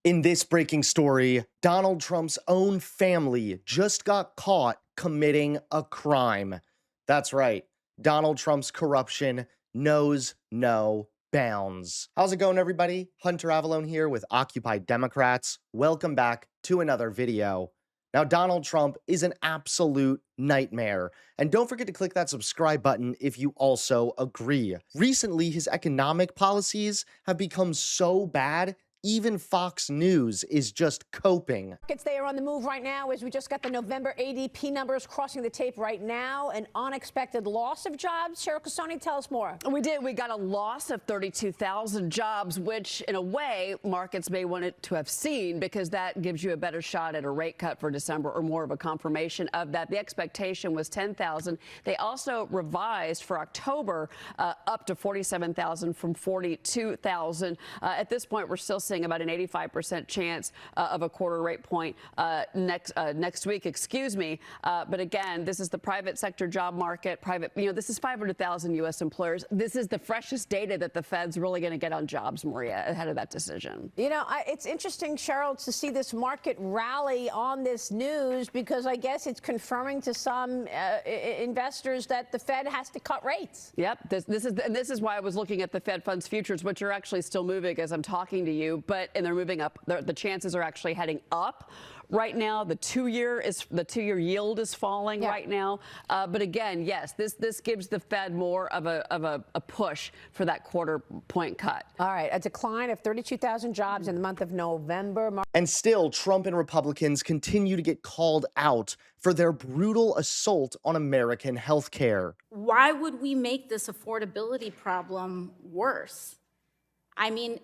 In this breaking story, Donald Trump's own family just got caught committing a crime. That's right, Donald Trump's corruption knows no bounds. How's it going, everybody? Hunter Avalone here with Occupy Democrats. Welcome back to another video. Now, Donald Trump is an absolute nightmare. And don't forget to click that subscribe button if you also agree. Recently, his economic policies have become so bad, even Fox News is just coping. They are on the move right now as we just got the November ADP numbers crossing the tape right now. An unexpected loss of jobs. Cheryl Casoni, tell us more. We did. We got a loss of 32,000 jobs, which in a way markets may want it to have seen because that gives you a better shot at a rate cut for December or more of a confirmation of that. The expectation was 10,000. They also revised for October up to 47,000 from 42,000. At this point, we're still seeing about an 85% chance of a quarter rate point next week, excuse me. But again, this is the private sector job market. This is 500,000 U.S. employers. This is the freshest data that the Fed's really going to get on jobs, Maria, ahead of that decision. You know, it's interesting, Cheryl, to see this market rally on this news because I guess it's confirming to some investors that the Fed has to cut rates. Yep. This is why I was looking at the Fed funds futures, which are actually still moving as I'm talking to you. And they're moving up. The chances are actually heading up right now. The two-year yield is falling right now. But again, yes, this gives the Fed more of a push for that quarter point cut. All right, a decline of 32,000 jobs in the month of November. And still, Trump and Republicans continue to get called out for their brutal assault on American healthcare. Why would we make this affordability problem worse? I mean,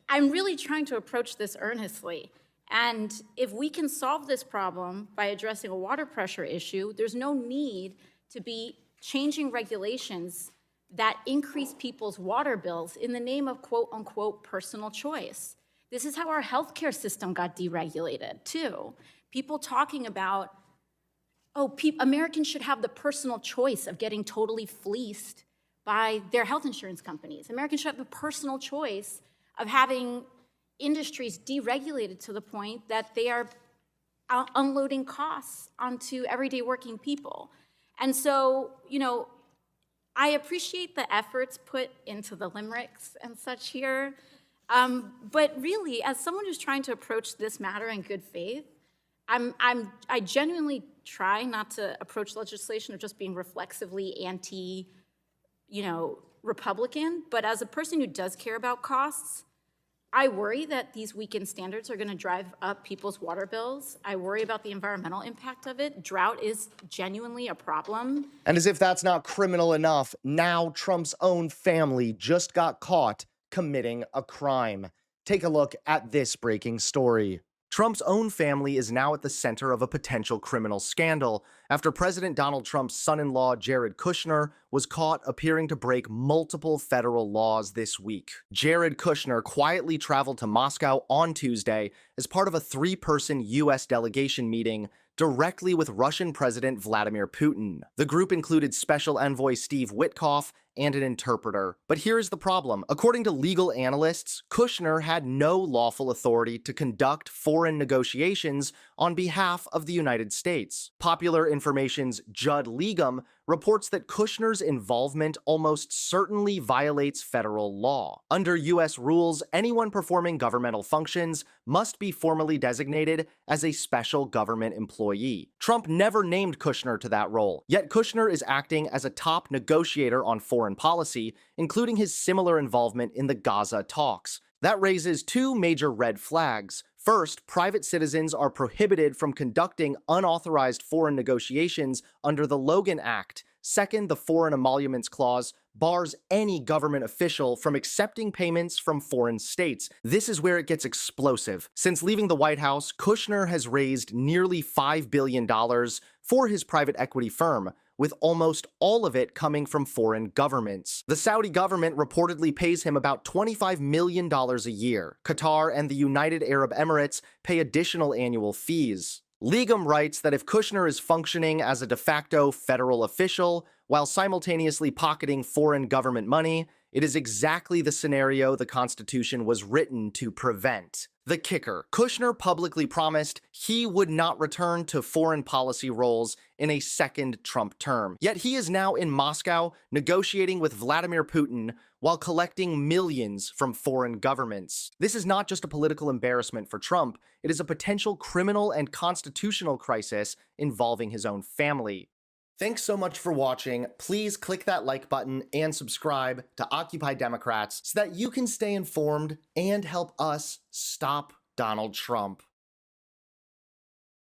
I'm really trying to approach this earnestly. And if we can solve this problem by addressing a water pressure issue, there's no need to be changing regulations that increase people's water bills in the name of quote unquote personal choice. This is how our healthcare system got deregulated too. People talking about, Americans should have the personal choice of getting totally fleeced by their health insurance companies. Americans should have the personal choice of having industries deregulated to the point that they are unloading costs onto everyday working people. And so, I appreciate the efforts put into the limericks and such here. But really, as someone who's trying to approach this matter in good faith, I genuinely try not to approach legislation of just being reflexively Republican. But as a person who does care about costs, I worry that these weakened standards are going to drive up people's water bills. I worry about the environmental impact of it. Drought is genuinely a problem. And as if that's not criminal enough, now Trump's own family just got caught committing a crime. Take a look at this breaking story. Trump's own family is now at the center of a potential criminal scandal after President Donald Trump's son-in-law, Jared Kushner, was caught appearing to break multiple federal laws this week. Jared Kushner quietly traveled to Moscow on Tuesday as part of a three-person U.S. delegation meeting directly with Russian President Vladimir Putin. The group included Special Envoy Steve Witkoff and an interpreter. But here's the problem. According to legal analysts, Kushner had no lawful authority to conduct foreign negotiations on behalf of the United States. Popular Information's Judd Legum reports that Kushner's involvement almost certainly violates federal law. Under U.S. rules, anyone performing governmental functions must be formally designated as a special government employee. Trump never named Kushner to that role, yet Kushner is acting as a top negotiator on foreign policy, including his similar involvement in the Gaza talks. That raises two major red flags. First, private citizens are prohibited from conducting unauthorized foreign negotiations under the Logan Act. Second, the Foreign Emoluments Clause bars any government official from accepting payments from foreign states. This is where it gets explosive. Since leaving the White House, Kushner has raised nearly $5 billion for his private equity firm, with almost all of it coming from foreign governments. The Saudi government reportedly pays him about $25 million a year. Qatar and the United Arab Emirates pay additional annual fees. Legum writes that if Kushner is functioning as a de facto federal official while simultaneously pocketing foreign government money, it is exactly the scenario the Constitution was written to prevent. The kicker: Kushner publicly promised he would not return to foreign policy roles in a second Trump term. Yet he is now in Moscow negotiating with Vladimir Putin while collecting millions from foreign governments. This is not just a political embarrassment for Trump, it is a potential criminal and constitutional crisis involving his own family. Thanks so much for watching. Please click that like button and subscribe to Occupy Democrats so that you can stay informed and help us stop Donald Trump.